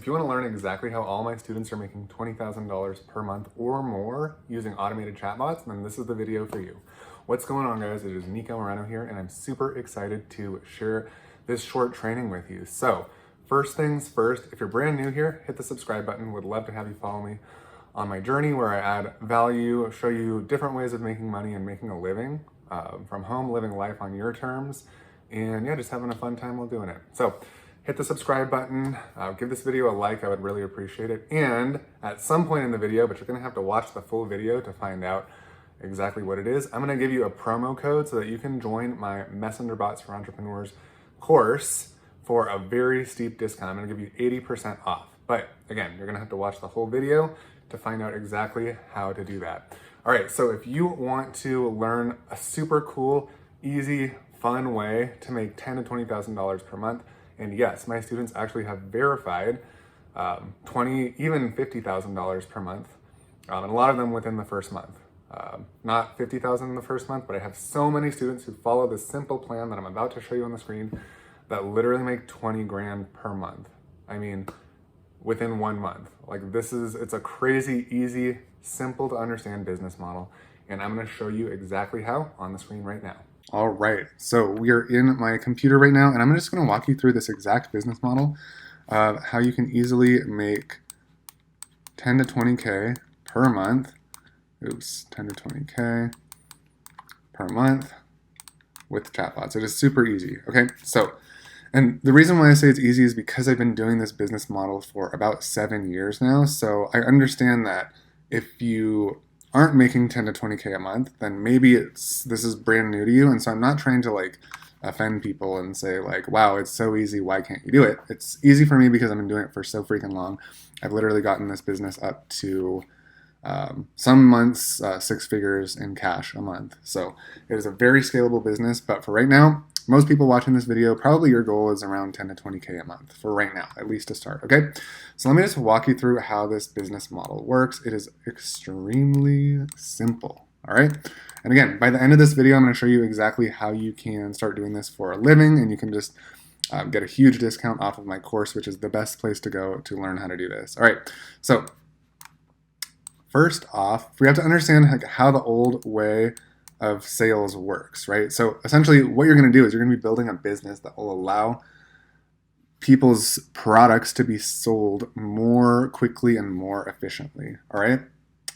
If you want to learn exactly how all my students are making $20,000 per month or more using automated chatbots, then this is the video for you. What's going on, guys? It is Nico Moreno here, and I'm super excited to share this short training with you. So, first things first, if you're brand new here, hit the subscribe button. Would love to have you follow me on my journey where I add value, show you different ways of making money and making a living from home, living life on your terms, and yeah, just having a fun time while doing it. So, hit the subscribe button, give this video a like, I would really appreciate it. And at some point in the video, but you're gonna have to watch the full video to find out exactly what it is, I'm gonna give you a promo code so that you can join my Messenger Bots for Entrepreneurs course for a very steep discount. I'm gonna give you 80% off. But again, you're gonna have to watch the whole video to find out exactly how to do that. All right, so if you want to learn a super cool, easy, fun way to make $10,000 to $20,000 per month, and yes, my students actually have verified $20,000, even $50,000 per month, and a lot of them within the first month. Not $50,000 in the first month, but I have so many students who follow this simple plan that I'm about to show you on the screen that literally make 20 grand per month. I mean, within 1 month. Like it's a crazy, easy, simple to understand business model, and I'm gonna show you exactly how on the screen right now. All right, so we are in my computer right now, and I'm just going to walk you through this exact business model of how you can easily make 10 to 20K per month. Oops, 10 to 20K per month with chatbots. It is super easy. Okay, so, and the reason why I say it's easy is because I've been doing this business model for about 7 years now. So I understand that if you aren't making 10 to 20K a month, then maybe this is brand new to you. And so I'm not trying to like offend people and say like, wow, it's so easy, why can't you do it? It's easy for me because I've been doing it for so freaking long. I've literally gotten this business up to some months, 6 figures in cash a month. So it is a very scalable business, but for right now, most people watching this video, probably your goal is around 10 to 20K a month for right now, at least to start, okay? So let me just walk you through how this business model works. It is extremely simple, all right? And again, by the end of this video, I'm gonna show you exactly how you can start doing this for a living, and you can just get a huge discount off of my course, which is the best place to go to learn how to do this. All right, so first off, we have to understand how the old way of sales works, right? So essentially what you're going to do is you're going to be building a business that will allow people's products to be sold more quickly and more efficiently, all right?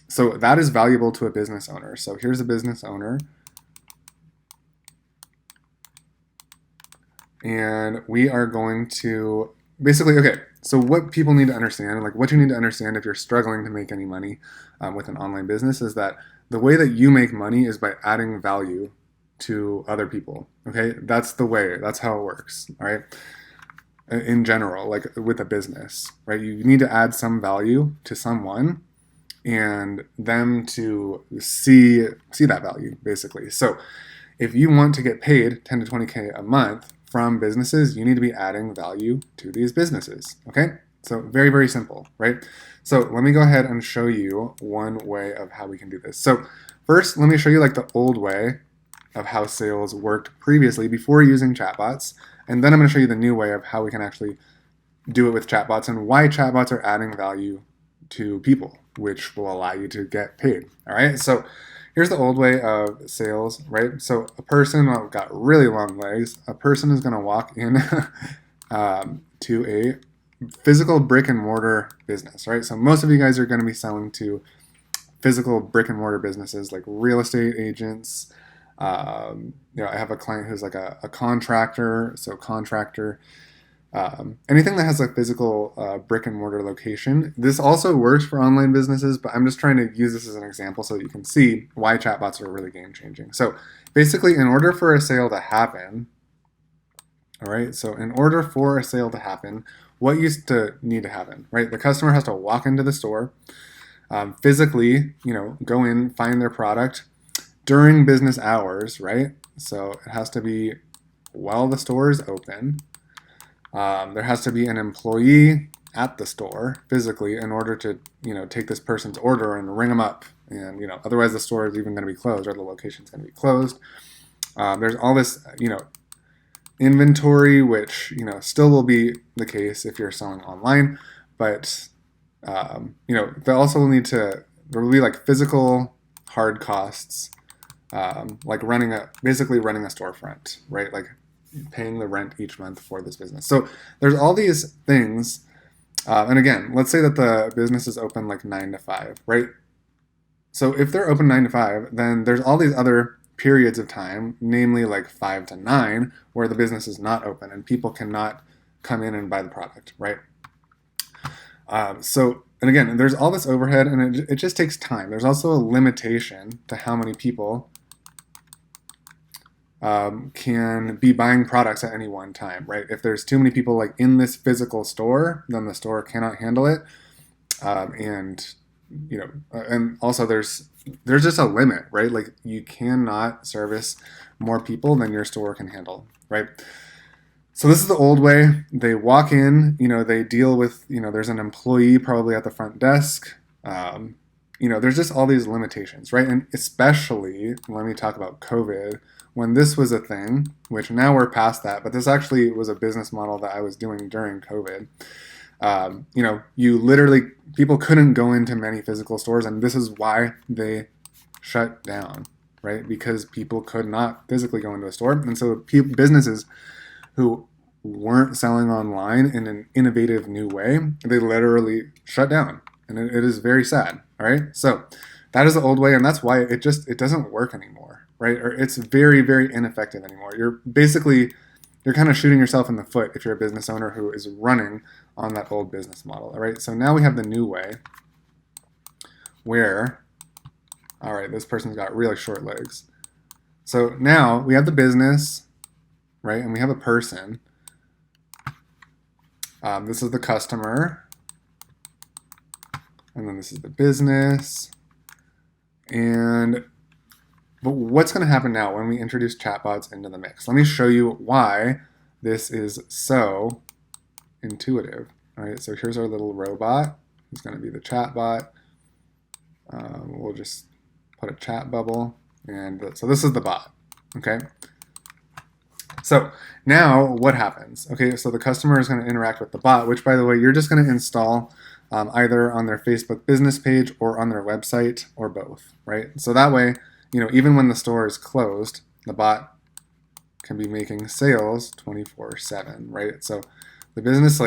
So that is valuable to a business owner. So here's a business owner, and we are going to basically, okay, so what people need to understand, like what you need to understand if you're struggling to make any money with an online business, is that the way that you make money is by adding value to other people, okay? That's the way, that's how it works, all right? In general, like with a business, right? You need to add some value to someone and them to see that value, basically. So if you want to get paid 10 to 20K a month from businesses, you need to be adding value to these businesses, okay? So very, very simple, right? So let me go ahead and show you one way of how we can do this. So first, let me show you like the old way of how sales worked previously before using chatbots. And then I'm gonna show you the new way of how we can actually do it with chatbots and why chatbots are adding value to people, which will allow you to get paid, all right? So here's the old way of sales, right? So a person got really long legs. A person is gonna walk in to a physical brick and mortar business, right? So most of you guys are going to be selling to physical brick and mortar businesses like real estate agents. I have a client who's like a contractor, so contractor. Anything that has a physical brick and mortar location. This also works for online businesses, but I'm just trying to use this as an example so that you can see why chatbots are really game changing. So basically, in order for a sale to happen, all right, so in order for a sale to happen, what used to need to happen, right? The customer has to walk into the store, physically, go in, find their product during business hours, right? So it has to be while the store is open. There has to be an employee at the store physically in order to, take this person's order and ring them up. And, otherwise the store is even going to be closed, or the location's going to be closed. There's all this, inventory, which still will be the case if you're selling online, but they also need to, there will be like physical hard costs, like basically running a storefront, right? Like paying the rent each month for this business. So there's all these things. And again, let's say that the business is open like 9 to 5, right? So if they're open 9 to 5, then there's all these other periods of time, namely like 5 to 9, where the business is not open and people cannot come in and buy the product, right? And again, there's all this overhead, and it just takes time. There's also a limitation to how many people can be buying products at any one time, right? If there's too many people like in this physical store, then the store cannot handle it. And also there's just a limit, right? Like you cannot service more people than your store can handle, right? So this is the old way. They walk in, they deal with, there's an employee probably at the front desk. There's just all these limitations, right? And especially, let me talk about COVID, when this was a thing, which now we're past that, but this actually was a business model that I was doing during COVID. People couldn't go into many physical stores, and this is why they shut down, right? Because people could not physically go into a store. And so businesses who weren't selling online in an innovative new way, they literally shut down. And it is very sad, all right? So that is the old way, and that's why it doesn't work anymore, right? Or it's very, very ineffective anymore. You're kind of shooting yourself in the foot if you're a business owner who is running on that old business model, all right? So now we have the new way where, all right, this person's got really short legs. So now we have the business, right? And we have a person. This is the customer. And then this is the business. But what's going to happen now when we introduce chatbots into the mix? Let me show you why this is so intuitive. All right, so here's our little robot. It's going to be the chatbot. We'll just put a chat bubble. And so this is the bot, okay? So now what happens? Okay, so the customer is going to interact with the bot, which, by the way, you're just going to install either on their Facebook business page or on their website or both, right? So that way, even when the store is closed, the bot can be making sales 24/7, right? So the business,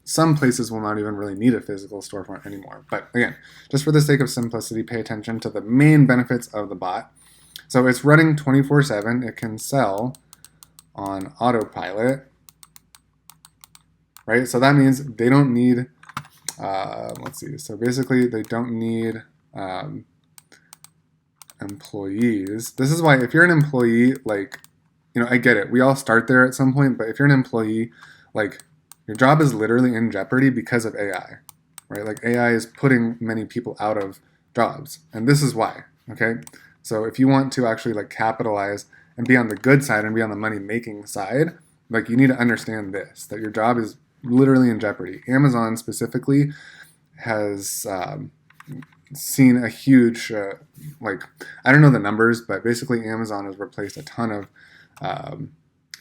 some places will not even really need a physical storefront anymore. But again, just for the sake of simplicity, pay attention to the main benefits of the bot. So it's running 24/7. It can sell on autopilot, right? So that means they don't need, let's see. So basically they don't need employees. This is why if you're an employee, I get it. We all start there at some point, but if you're an employee, your job is literally in jeopardy because of AI, right? Like AI is putting many people out of jobs. And this is why, okay? So if you want to actually capitalize and be on the good side and be on the money making side, you need to understand this, that your job is literally in jeopardy. Amazon specifically has seen a huge, I don't know the numbers, but basically Amazon has replaced a ton of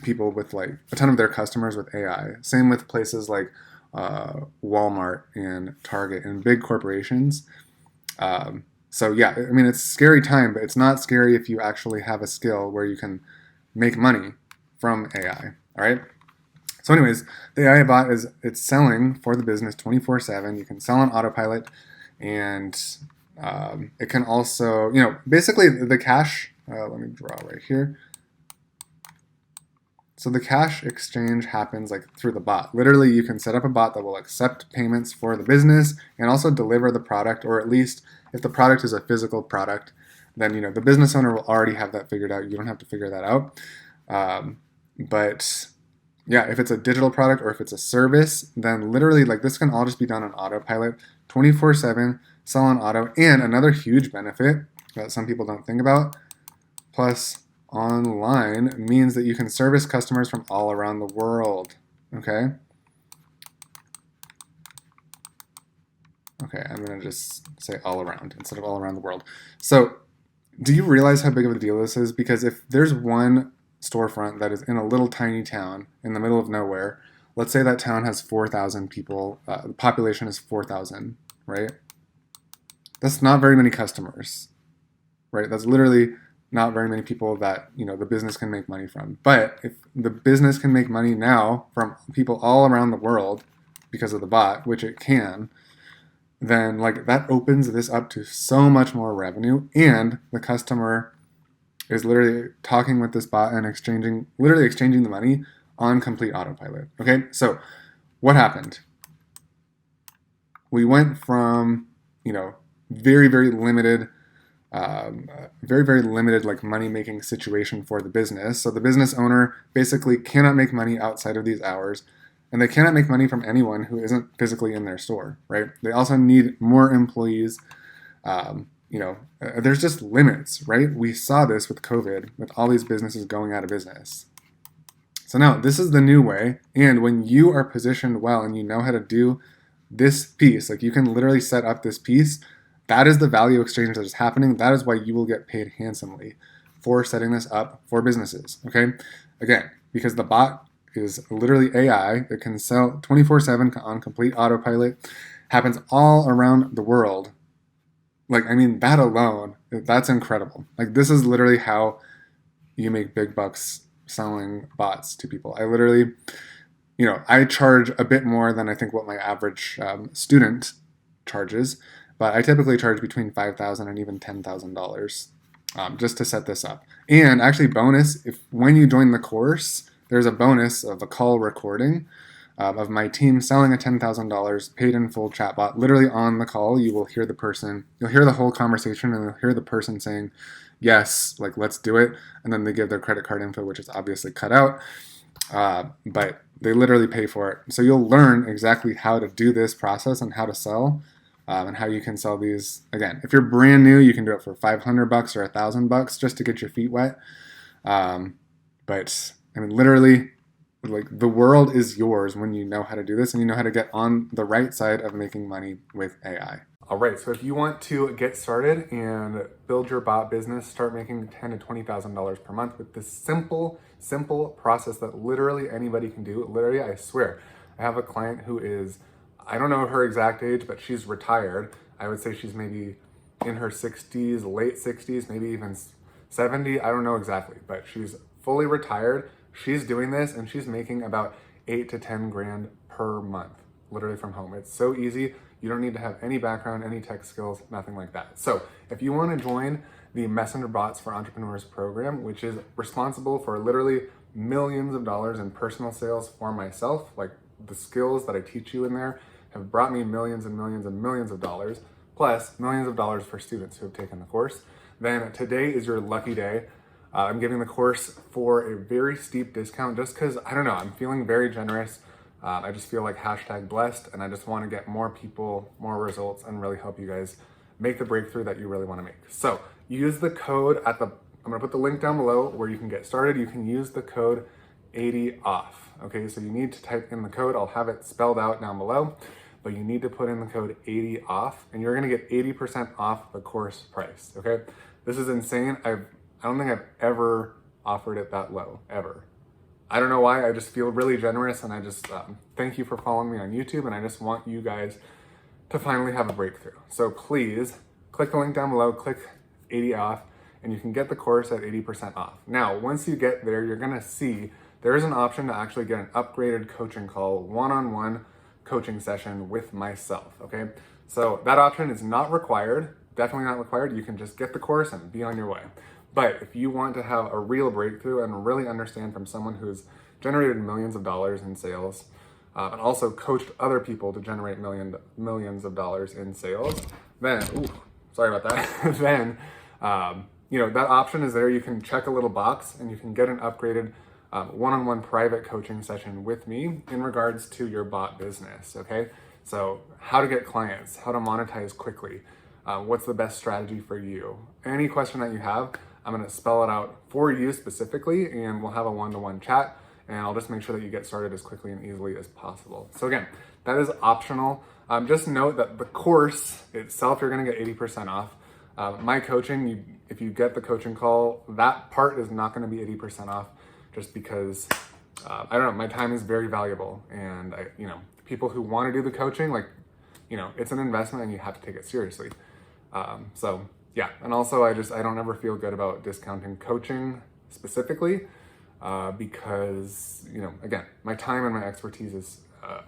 people with a ton of their customers with AI. Same with places like Walmart and Target and big corporations. So yeah, I mean, it's a scary time, but it's not scary if you actually have a skill where you can make money from AI, all right? So anyways, the AI bot it's selling for the business 24/7. You can sell on autopilot, and it can also, basically the cash, let me draw right here. So the cash exchange happens through the bot. Literally, you can set up a bot that will accept payments for the business and also deliver the product, or at least if the product is a physical product, then the business owner will already have that figured out. You don't have to figure that out. But yeah, if it's a digital product or if it's a service, then literally this can all just be done on autopilot, 24/7, sell on auto. And another huge benefit that some people don't think about, plus online, means that you can service customers from all around the world, okay? Okay, I'm gonna just say all around instead of all around the world. So do you realize how big of a deal this is? Because if there's one storefront that is in a little tiny town in the middle of nowhere, let's say that town has 4,000 people, the population is 4,000, right? That's not very many customers, right? That's literally not very many people that, the business can make money from. But if the business can make money now from people all around the world because of the bot, which it can, then like that opens this up to so much more revenue, and the customer is literally talking with this bot and literally exchanging the money on complete autopilot. Okay, so what happened? We went from, very, very limited, very limited like money making situation for the business. So the business owner basically cannot make money outside of these hours, and they cannot make money from anyone who isn't physically in their store, right? They also need more employees. There's just limits, right? We saw this with COVID, with all these businesses going out of business. So now this is the new way. And when you are positioned well and you know how to do this piece, like you can literally set up this piece, that is the value exchange that is happening. That is why you will get paid handsomely for setting this up for businesses, okay? Again, because the bot is literally AI that can sell 24/7 on complete autopilot, happens all around the world. That alone, that's incredible. Like, this is literally how you make big bucks selling bots to people. I literally, I charge a bit more than I think what my average student charges, but I typically charge between $5,000 and even $10,000 just to set this up. And actually, bonus, when you join the course, there's a bonus of a call recording of my team selling a $10,000 paid in full chatbot. Literally on the call, you will hear you'll hear the whole conversation, and you'll hear the person saying, yes, like, let's do it. And then they give their credit card info, which is obviously cut out. But they literally pay for it. So you'll learn exactly how to do this process and how to sell, and how you can sell these. Again, if you're brand new, you can do it for $500 or $1,000 just to get your feet wet. But literally, like, the world is yours when you know how to do this and you know how to get on the right side of making money with AI. All right, so if you want to get started and build your bot business, start making $10,000 to $20,000 per month with this simple process that literally anybody can do. Literally, I swear, I have a client who is, I don't know her exact age, but she's retired. I would say she's maybe in her 60s, late 60s, maybe even 70. I don't know exactly, but she's fully retired. She's doing this and she's making about 8 to 10 grand per month, literally from home. It's so easy. You don't need to have any background, any tech skills, nothing like that. So if you want to join the Messenger Bots for Entrepreneurs program, which is responsible for literally millions of dollars in personal sales for myself, like the skills that I teach you in there have brought me millions and millions and millions of dollars, plus millions of dollars for students who have taken the course, then today is your lucky day. I'm giving the course for a very steep discount just because, I don't know, I'm feeling very generous. I just feel like #blessed, and I just want to get more people, more results, and really help you guys make the breakthrough that you really want to make. So use the code I'm going to put the link down below where you can get started. You can use the code 80OFF. Okay, so you need to type in the code. I'll have it spelled out down below, but you need to put in the code 80OFF, and you're going to get 80% off the course price. Okay, this is insane. I don't think I've ever offered it that low, ever. I don't know why. I just feel really generous, and I just thank you for following me on YouTube, and I just want you guys to finally have a breakthrough. So please click the link down below, click 80OFF, and you can get the course at 80% off. Now, once you get there, you're gonna see there is an option to actually get an upgraded coaching call, one-on-one coaching session with myself, okay? So that option is not required, definitely not required. You can just get the course and be on your way. But if you want to have a real breakthrough and really understand from someone who's generated millions of dollars in sales, and also coached other people to generate millions of dollars in sales, then, sorry about that, then, that option is there. You can check a little box and you can get an upgraded one-on-one private coaching session with me in regards to your bot business, okay? So how to get clients, how to monetize quickly, what's the best strategy for you? Any question that you have, I'm gonna spell it out for you specifically, and we'll have a one-to-one chat, and I'll just make sure that you get started as quickly and easily as possible. So again, that is optional. Just note that the course itself, you're gonna get 80% off. My coaching, if you get the coaching call, that part is not gonna be 80% off, just because I don't know, my time is very valuable, and people who want to do the coaching, like, it's an investment and you have to take it seriously. So yeah, and also I don't ever feel good about discounting coaching specifically, because, again, my time and my expertise is,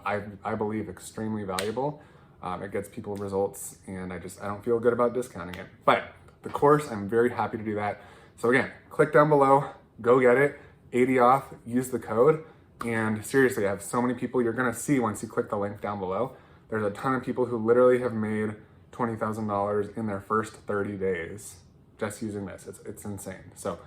I believe, extremely valuable. It gets people results, and I don't feel good about discounting it. But the course, I'm very happy to do that. So again, click down below, go get it, 80 off, use the code. And seriously, I have so many people you're gonna see once you click the link down below. There's a ton of people who literally have made $20,000 in their first 30 days just using this. It's insane. So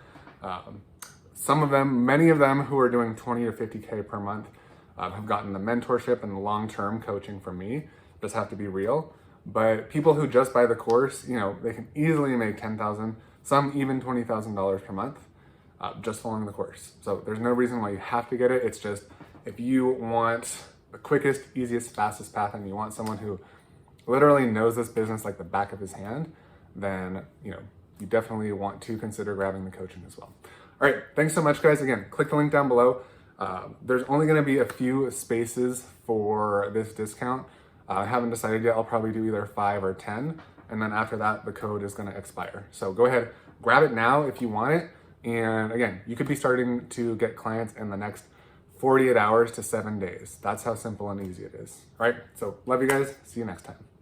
many of them who are doing 20 to 50K per month have gotten the mentorship and the long-term coaching from me. Just have to be real. But people who just buy the course, they can easily make $10,000, some even $20,000 per month, just following the course. So there's no reason why you have to get it. It's just, if you want the quickest, easiest, fastest path, and you want someone who literally knows this business like the back of his hand, then, you definitely want to consider grabbing the coaching as well. All right, thanks so much, guys. Again, click the link down below. There's only gonna be a few spaces for this discount. I haven't decided yet. I'll probably do either 5 or 10. And then after that, the code is gonna expire. So go ahead, grab it now if you want it. And again, you could be starting to get clients in the next 48 hours to 7 days. That's how simple and easy it is. All right, so love you guys. See you next time.